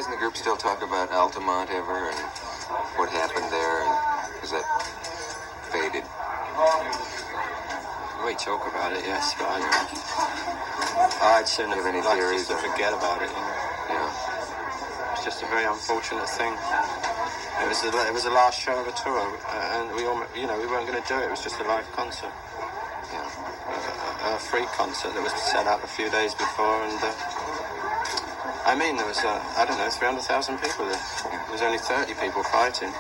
guys in the group still talk about Altamont ever and what happened there? And is that faded? We talk about it, yes, but I'd sooner have any like theories to forget about it. Yeah. It's just a very unfortunate thing. It was the last show of a tour, and we weren't going to do it. It was just a live concert. Yeah. A free concert that was set up a few days before, and there was 300,000 people there. There was only 30 people fighting.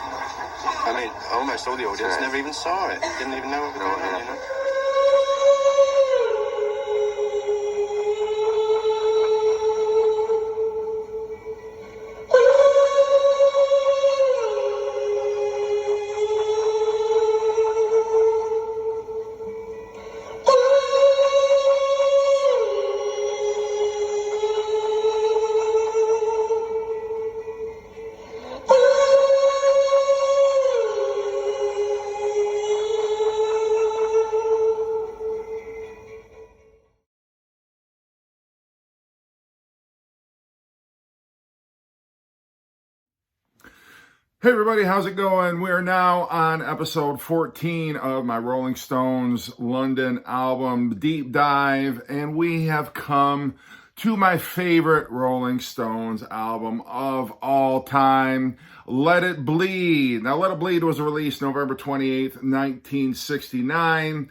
Almost all the audience never even saw it. Didn't even know what was going on. Hey everybody, how's it going? We are now on episode 14 of my Rolling Stones London album deep dive, and we have come to my favorite Rolling Stones album of all time, Let It Bleed. Now, Let It Bleed was released November 28th, 1969.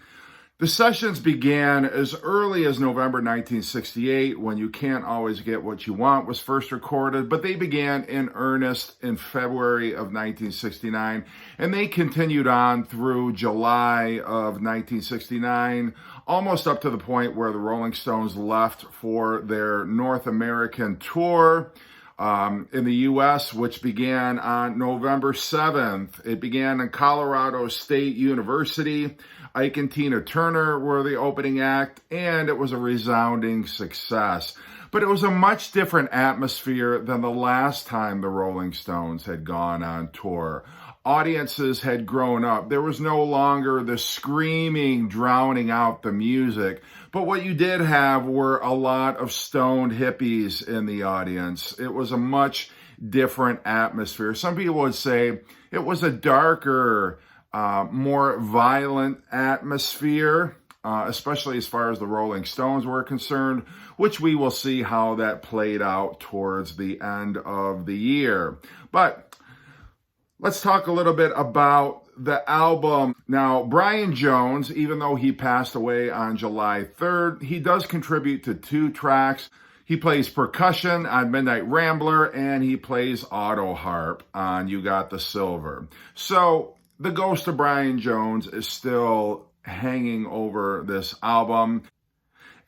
The sessions began as early as November 1968, when You Can't Always Get What You Want was first recorded, but they began in earnest in February of 1969, and they continued on through July of 1969, almost up to the point where the Rolling Stones left for their North American tour. In the U.S., which began on November 7th. It began in Colorado State University. Ike and Tina Turner were the opening act, and it was a resounding success. But it was a much different atmosphere than the last time the Rolling Stones had gone on tour. Audiences had grown up. There was no longer the screaming, drowning out the music. But what you did have were a lot of stoned hippies in the audience. It was a much different atmosphere. Some people would say it was a darker, more violent atmosphere, especially as far as the Rolling Stones were concerned, which we will see how that played out towards the end of the year. But let's talk a little bit about the album. Now, Brian Jones, even though he passed away on July 3rd, he does contribute to 2 tracks. He plays percussion on Midnight Rambler, and he plays auto harp on You Got the Silver. So the ghost of Brian Jones is still hanging over this album.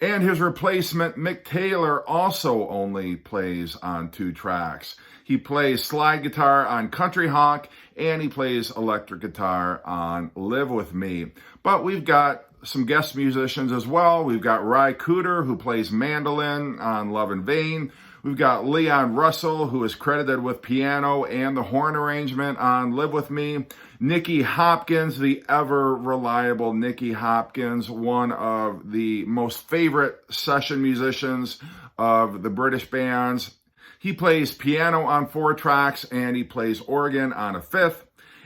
And his replacement, Mick Taylor, also only plays on 2 tracks. He plays slide guitar on Country Honk, and he plays electric guitar on Live With Me. But we've got some guest musicians as well. We've got Ry Cooder, who plays mandolin on Love in Vain. We've got Leon Russell, who is credited with piano and the horn arrangement on Live With Me. Nicky Hopkins, the ever-reliable Nicky Hopkins, one of the most favorite session musicians of the British bands. He plays piano on 4 tracks, and he plays organ on a 5th.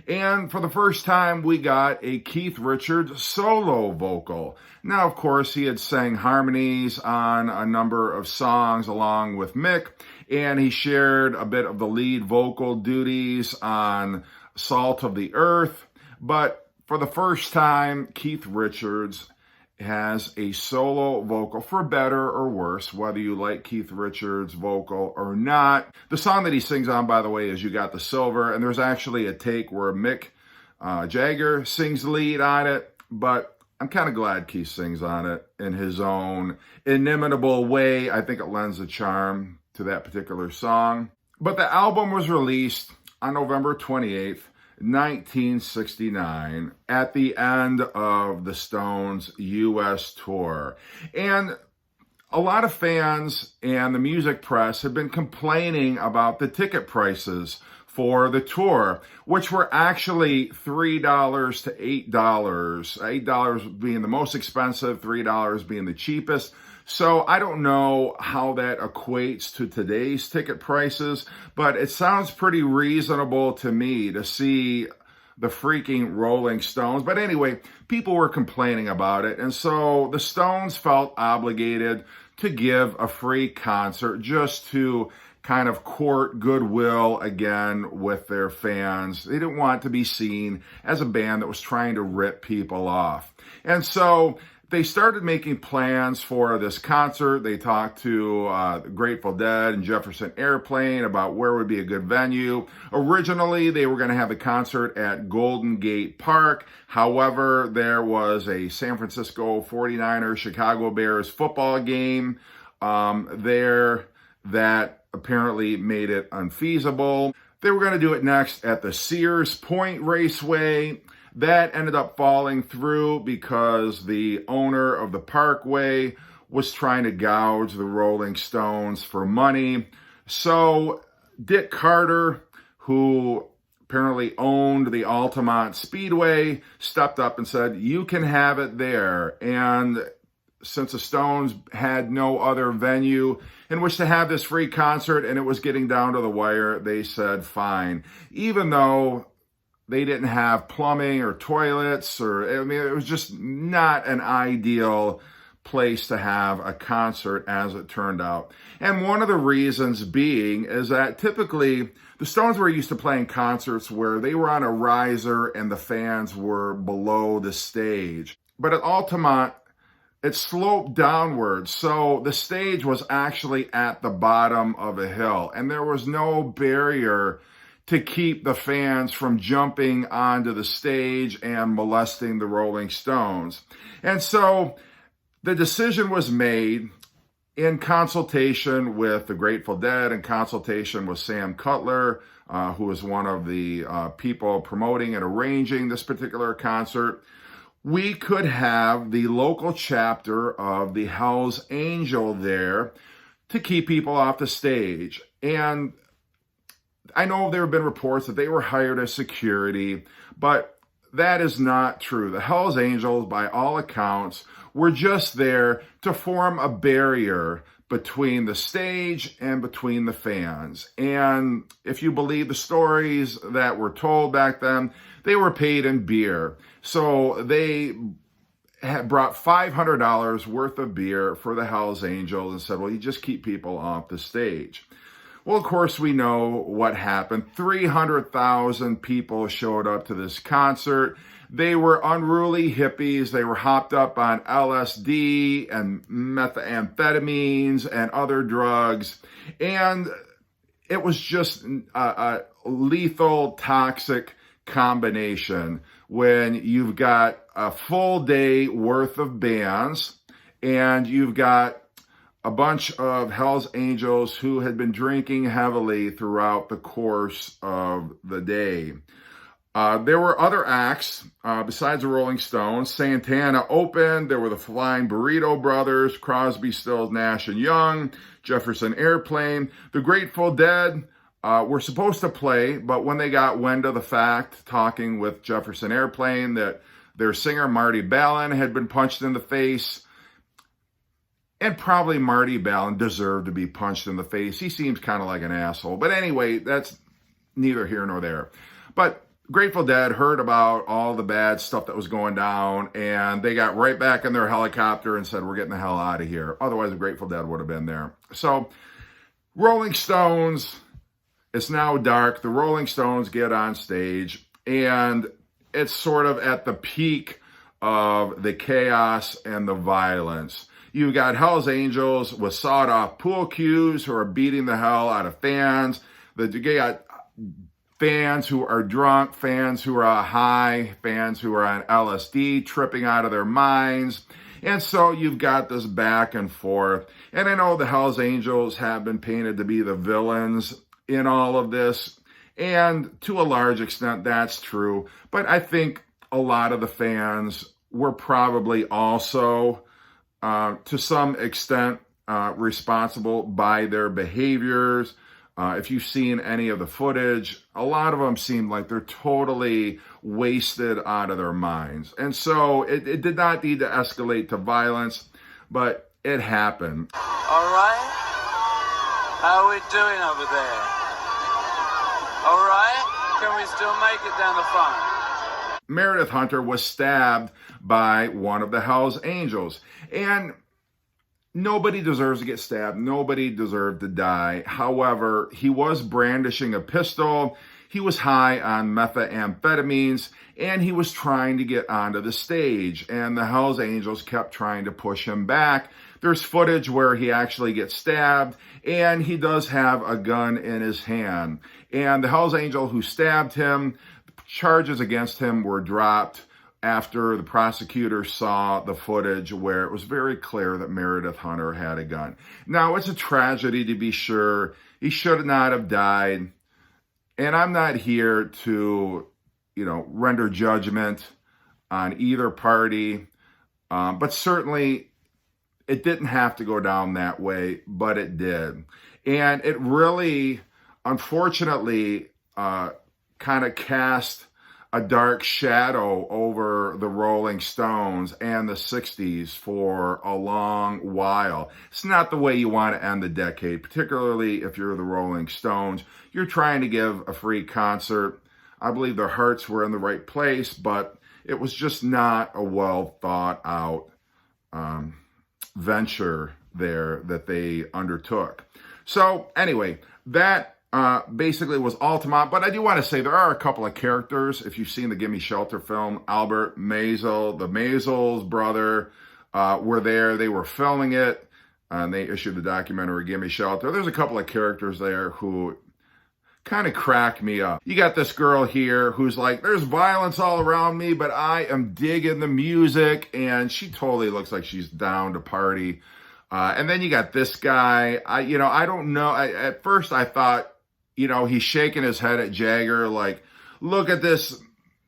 And for the first time, we got a Keith Richards solo vocal. Now, of course, he had sang harmonies on a number of songs along with Mick, and he shared a bit of the lead vocal duties on Salt of the Earth. But for the first time, Keith Richards has a solo vocal, for better or worse, whether you like Keith Richards' vocal or not. The song that he sings on, by the way, is You Got the Silver, and there's actually a take where Mick Jagger sings the lead on it, but I'm kind of glad Keith sings on it in his own inimitable way. I think it lends a charm to that particular song. But the album was released on November 28th, 1969, at the end of the Stones' U.S. tour. And a lot of fans and the music press have been complaining about the ticket prices for the tour, which were actually $3 to $8. $8 being the most expensive, $3 being the cheapest. So I don't know how that equates to today's ticket prices, but it sounds pretty reasonable to me to see the freaking Rolling Stones. But anyway, people were complaining about it. And so the Stones felt obligated to give a free concert just to kind of court goodwill again with their fans. They didn't want to be seen as a band that was trying to rip people off. And so they started making plans for this concert. They talked to Grateful Dead and Jefferson Airplane about where would be a good venue. Originally, they were going to have the concert at Golden Gate Park. However, there was a San Francisco 49ers Chicago Bears football game there that apparently made it unfeasible. They were going to do it next at the Sears Point Raceway. That ended up falling through because the owner of the Parkway was trying to gouge the Rolling Stones for money. So Dick Carter, who apparently owned the Altamont Speedway, stepped up and said, "You can have it there." And since the Stones had no other venue in which to have this free concert and it was getting down to the wire, they said fine. Even though they didn't have plumbing or toilets, or, I mean, it was just not an ideal place to have a concert as it turned out. And one of the reasons being is that typically the Stones were used to playing concerts where they were on a riser and the fans were below the stage. But at Altamont, it sloped downwards, so the stage was actually at the bottom of a hill, and there was no barrier to keep the fans from jumping onto the stage and molesting the Rolling Stones. And so the decision was made in consultation with the Grateful Dead, in consultation with Sam Cutler, who was one of the people promoting and arranging this particular concert. We could have the local chapter of the Hell's Angel there to keep people off the stage. And I know there have been reports that they were hired as security, but that is not true. The Hell's Angels, by all accounts, were just there to form a barrier between the stage and between the fans. And if you believe the stories that were told back then, they were paid in beer. So they had brought $500 worth of beer for the Hell's Angels and said, well, you just keep people off the stage. Well, of course, we know what happened. 300,000 people showed up to this concert. They were unruly hippies. They were hopped up on LSD and methamphetamines and other drugs. And it was just a lethal, toxic combination when you've got a full day worth of bands and you've got a bunch of Hell's Angels who had been drinking heavily throughout the course of the day. There were other acts besides the Rolling Stones. Santana opened. There were the Flying Burrito Brothers, Crosby, Stills, Nash and Young, Jefferson Airplane. The Grateful Dead were supposed to play, but when they got wind of the fact, talking with Jefferson Airplane, that their singer Marty Balin had been punched in the face, and probably Marty Balin deserved to be punched in the face. He seems kind of like an asshole. But anyway, that's neither here nor there. But Grateful Dead heard about all the bad stuff that was going down, and they got right back in their helicopter and said, we're getting the hell out of here. Otherwise, the Grateful Dead would have been there. So, Rolling Stones, it's now dark. The Rolling Stones get on stage, and it's sort of at the peak of the chaos and the violence. You've got Hell's Angels with sawed-off pool cues who are beating the hell out of fans. You got fans who are drunk, fans who are high, fans who are on LSD, tripping out of their minds. And so you've got this back and forth. And I know the Hell's Angels have been painted to be the villains in all of this. And to a large extent, that's true. But I think a lot of the fans were probably also to some extent responsible by their behaviors. If you've seen any of the footage, a lot of them seem like they're totally wasted out of their minds. And so it did not need to escalate to violence, but it happened. All right? How are we doing over there? All right? Can we still make it down the front? Meredith Hunter was stabbed by one of the Hell's Angels. And nobody deserves to get stabbed. Nobody deserved to die. However, he was brandishing a pistol. He was high on methamphetamines, and he was trying to get onto the stage. And the Hell's Angels kept trying to push him back. There's footage where he actually gets stabbed, and he does have a gun in his hand. And the Hell's Angel who stabbed him, charges against him were dropped after the prosecutor saw the footage where it was very clear that Meredith Hunter had a gun. Now, it's a tragedy to be sure. He should not have died. And I'm not here to, render judgment on either party. But certainly, it didn't have to go down that way, but it did. And it really, unfortunately, kind of cast a dark shadow over the Rolling Stones and the 60s for a long while. It's not the way you want to end the decade, particularly if you're the Rolling Stones. You're trying to give a free concert. I believe their hearts were in the right place, but it was just not a well thought out venture there that they undertook. So anyway, that basically was Altamont, but I do want to say there are a couple of characters. If you've seen the Gimme Shelter film, Albert Maysles, the Maysles brother, were there. They were filming it, and they issued the documentary Gimme Shelter. There's a couple of characters there who kind of cracked me up. You got this girl here who's like, there's violence all around me, but I am digging the music, and she totally looks like she's down to party. And then you got this guy. I don't know. At first I thought, he's shaking his head at Jagger like, look at this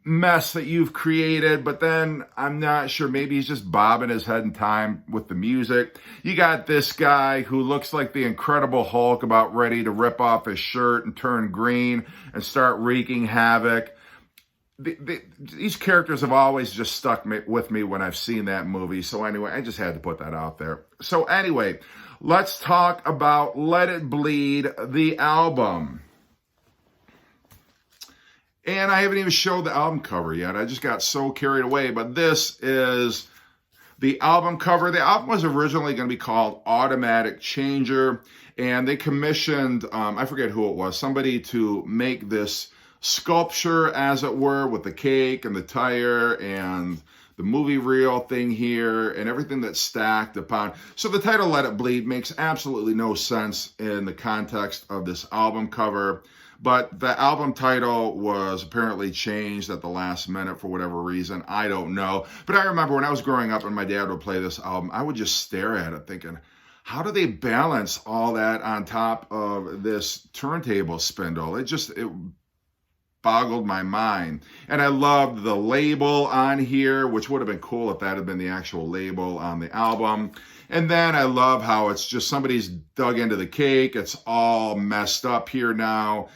mess that you've created. But then I'm not sure. Maybe he's just bobbing his head in time with the music. You got this guy who looks like the Incredible Hulk, about ready to rip off his shirt and turn green and start wreaking havoc. These characters have always just stuck with me when I've seen that movie. So anyway, I just had to put that out there. So anyway, let's talk about Let It Bleed, the album. And I haven't even showed the album cover yet. I just got so carried away. But this is the album cover. The album was originally going to be called Automatic Changer. And they commissioned, I forget who it was, somebody to make this sculpture, as it were, with the cake and the tire and the movie reel thing here and everything that's stacked upon. So the title Let It Bleed makes absolutely no sense in the context of this album cover. But the album title was apparently changed at the last minute for whatever reason. I don't know. But I remember when I was growing up and my dad would play this album, I would just stare at it thinking, how do they balance all that on top of this turntable spindle? It boggled my mind. And I loved the label on here, which would have been cool if that had been the actual label on the album. And then I love how it's just somebody's dug into the cake. It's all messed up here now.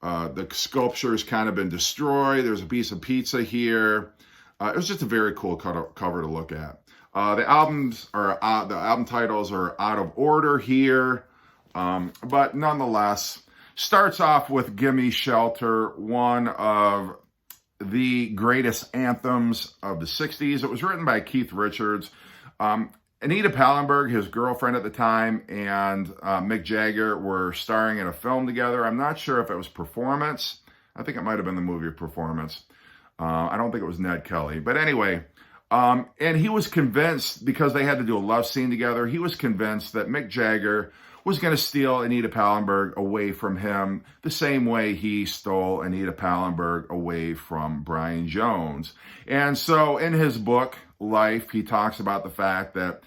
The sculpture's kind of been destroyed. There's a piece of pizza here. It was just a very cool cover to look at. The album titles are out of order here, but nonetheless, starts off with Gimme Shelter, one of the greatest anthems of the 60s. It was written by Keith Richards. Anita Pallenberg, his girlfriend at the time, and Mick Jagger were starring in a film together. I'm not sure if it was Performance. I think it might have been the movie Performance. I don't think it was Ned Kelly. But anyway, and he was convinced, because they had to do a love scene together, he was convinced that Mick Jagger was going to steal Anita Pallenberg away from him the same way he stole Anita Pallenberg away from Brian Jones. And so in his book, Life, he talks about the fact that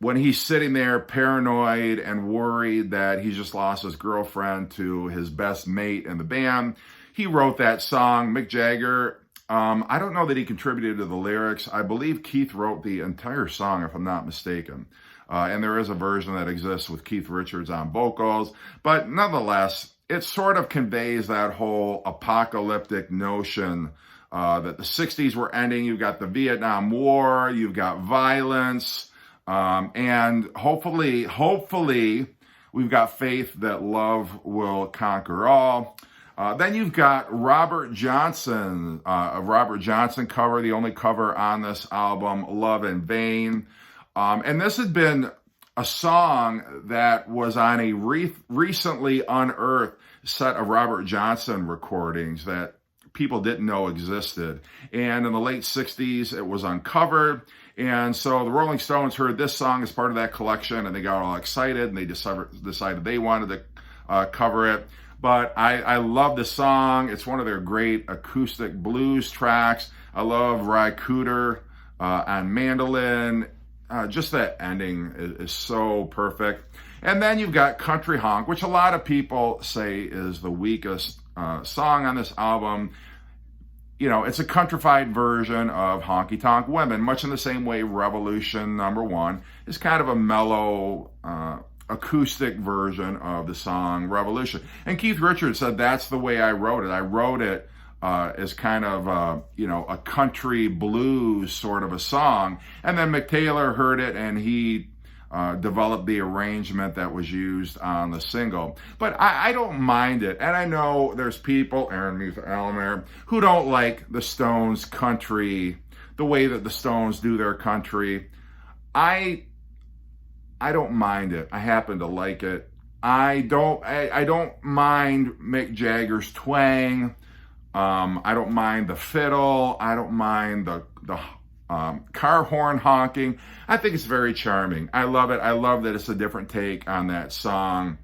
when he's sitting there paranoid and worried that he's just lost his girlfriend to his best mate in the band, he wrote that song. Mick Jagger, I don't know that he contributed to the lyrics. I believe Keith wrote the entire song, if I'm not mistaken. And there is a version that exists with Keith Richards on vocals. But nonetheless, it sort of conveys that whole apocalyptic notion that the 60s were ending. You've got the Vietnam War. You've got violence. And hopefully, we've got faith that love will conquer all. Then you've got Robert Johnson, a Robert Johnson cover, the only cover on this album, Love in Vain. And this had been a song that was on a recently unearthed set of Robert Johnson recordings that people didn't know existed. And in the late 60s, it was uncovered. And so the Rolling Stones heard this song as part of that collection, and they got all excited, and they decided they wanted to cover it. But I love the song. It's one of their great acoustic blues tracks. I love Ry Cooder on mandolin. Just that ending is so perfect. And then you've got Country Honk, which a lot of people say is the weakest song on this album. You know, it's a countrified version of Honky Tonk Women, much in the same way Revolution #1 is kind of a mellow acoustic version of the song Revolution. And Keith Richards said, that's the way I wrote it. I wrote it as kind of, a country blues sort of a song. And then Mick Taylor heard it, and he developed the arrangement that was used on the single. But I don't mind it. And I know there's people, Aaron Muth Almer, who don't like the Stones' country, the way that the Stones do their country. I don't mind it. I happen to like it. I don't mind Mick Jagger's twang. I don't mind the fiddle. I don't mind the car horn honking. I think it's very charming. I love it. I love that it's a different take on that song.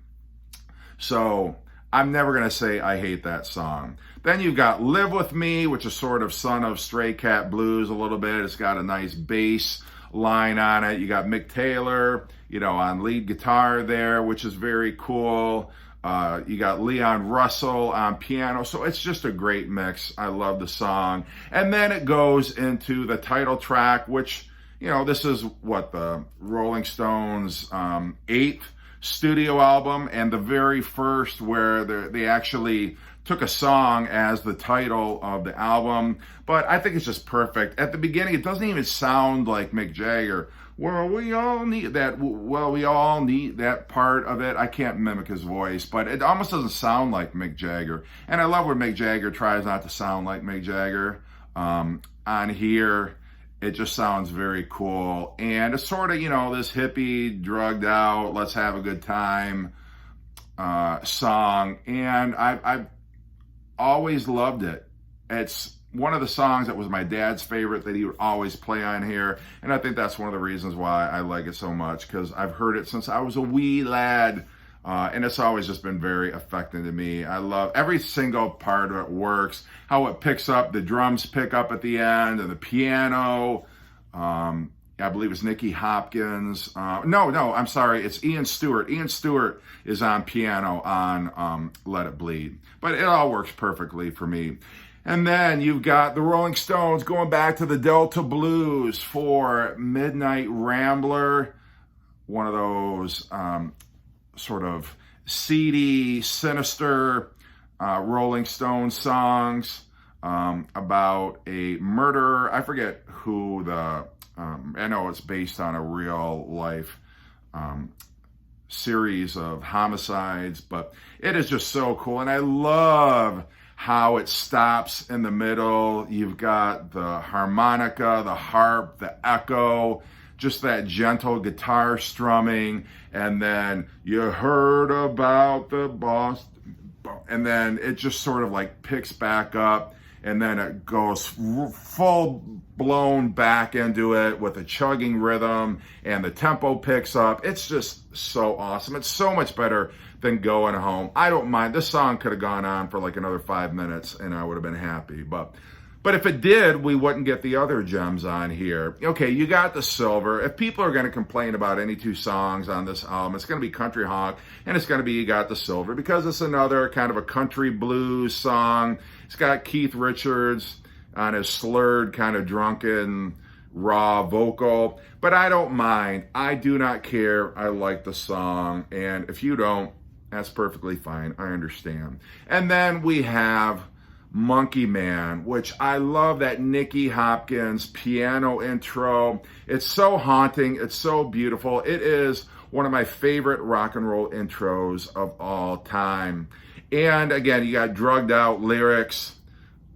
So I'm never going to say I hate that song. Then you've got Live With Me, which is sort of Son of Stray Cat Blues a little bit. It's got a nice bass line on it. You got Mick Taylor, on lead guitar there, which is very cool. You got Leon Russell on piano. So it's just a great mix. I love the song. And then it goes into the title track, which, this is what the Rolling Stones' 8th studio album, and the very first where they actually took a song as the title of the album. But I think it's just perfect. At the beginning, it doesn't even sound like Mick Jagger. Well, we all need that. Well, we all need that part of it. I can't mimic his voice, but it almost doesn't sound like Mick Jagger. And I love when Mick Jagger tries not to sound like Mick Jagger. On here, it just sounds very cool. And it's sort of, this hippie, drugged out, let's have a good time song. And I've always loved it. It's one of the songs that was my dad's favorite that he would always play on here. And I think that's one of the reasons why I like it so much, because I've heard it since I was a wee lad. And it's always just been very affecting to me. I love every single part of it works. How it picks up, the drums pick up at the end, and the piano. I believe it's Nicky Hopkins. No, I'm sorry. It's Ian Stewart. Ian Stewart is on piano on Let It Bleed. But it all works perfectly for me. And then you've got the Rolling Stones going back to the Delta Blues for Midnight Rambler, one of those sort of seedy, sinister Rolling Stones songs about a murderer. I forget who I know it's based on a real life series of homicides, but it is just so cool. And I love how it stops in the middle. You've got the harmonica, the harp, the echo, just that gentle guitar strumming, and then you heard about the boss, and then it just sort of like picks back up, and then it goes full blown back into it with a chugging rhythm, and the tempo picks up. It's just so awesome. It's so much better than Going Home. I don't mind. This song could have gone on for like another 5 minutes and I would have been happy. But if it did, we wouldn't get the other gems on here. Okay, you got the silver. If people are going to complain about any two songs on this album, it's going to be Country Honk, and it's going to be You Got the Silver, because it's another kind of a country blues song. It's got Keith Richards on his slurred, kind of drunken, raw vocal. But I don't mind. I do not care. I like the song. And if you don't, that's perfectly fine. I understand. And then we have Monkey Man, which I love that Nicky Hopkins piano intro. It's so haunting. It's so beautiful. It is one of my favorite rock and roll intros of all time. And again, you got drugged out lyrics.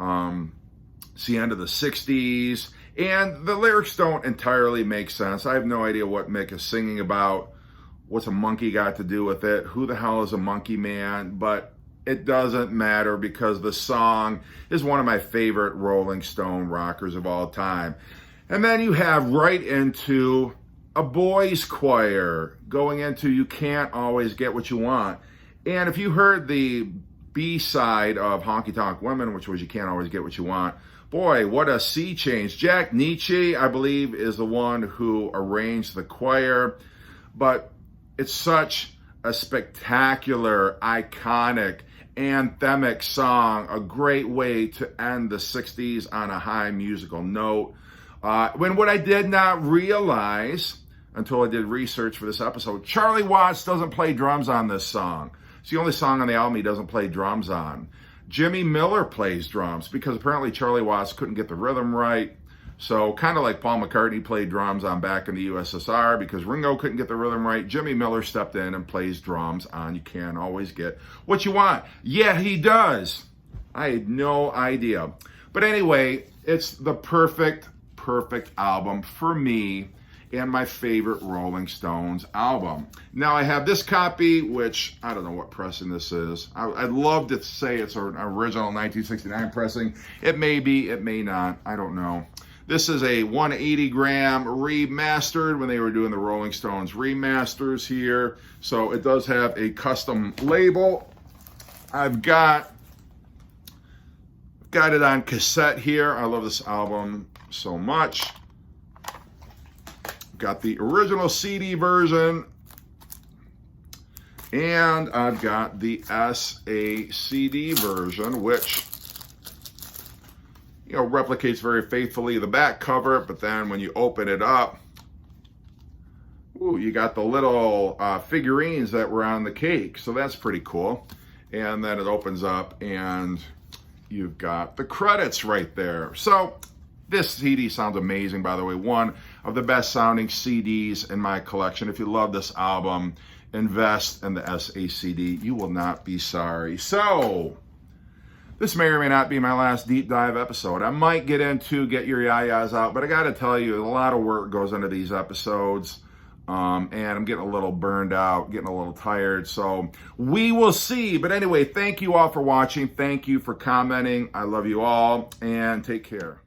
It's the end of the 60s. And the lyrics don't entirely make sense. I have no idea what Mick is singing about. What's a monkey got to do with it? Who the hell is a monkey man? But it doesn't matter because the song is one of my favorite Rolling Stone rockers of all time. And then you have right into a boys choir going into You Can't Always Get What You Want. And if you heard the B-side of Honky Tonk Women, which was You Can't Always Get What You Want, boy, what a sea change. Jack Nietzsche, I believe, is the one who arranged the choir. But it's such a spectacular, iconic, anthemic song, a great way to end the 60s on a high musical note. When what I did not realize until I did research for this episode, Charlie Watts doesn't play drums on this song. It's the only song on the album he doesn't play drums on. Jimmy Miller plays drums because apparently Charlie Watts couldn't get the rhythm right. So kind of like Paul McCartney played drums on Back in the USSR because Ringo couldn't get the rhythm right. Jimmy Miller stepped in and plays drums on You Can't Always Get What You Want. Yeah, he does. I had no idea. But anyway, it's the perfect album for me and my favorite Rolling Stones album. Now I have this copy, which I don't know what pressing this is. I'd love to say it's an original 1969 pressing. It may be, it may not. I don't know. This is a 180 gram remastered when they were doing the Rolling Stones remasters here. So it does have a custom label. I've got it on cassette here. I love this album so much. Got the original CD version. And I've got the SACD version, which replicates very faithfully the back cover, but then when you open it up, ooh, you got the little figurines that were on the cake, so that's pretty cool. And then it opens up and you've got the credits right there. So this CD sounds amazing, by the way. One of the best sounding CDs in my collection. If you love this album, invest in the SACD. You will not be sorry. So this may or may not be my last deep dive episode. I might get into Get Your Yayas Out, but I got to tell you, a lot of work goes into these episodes, and I'm getting a little burned out, getting a little tired, so we will see. But anyway, thank you all for watching. Thank you for commenting. I love you all, and take care.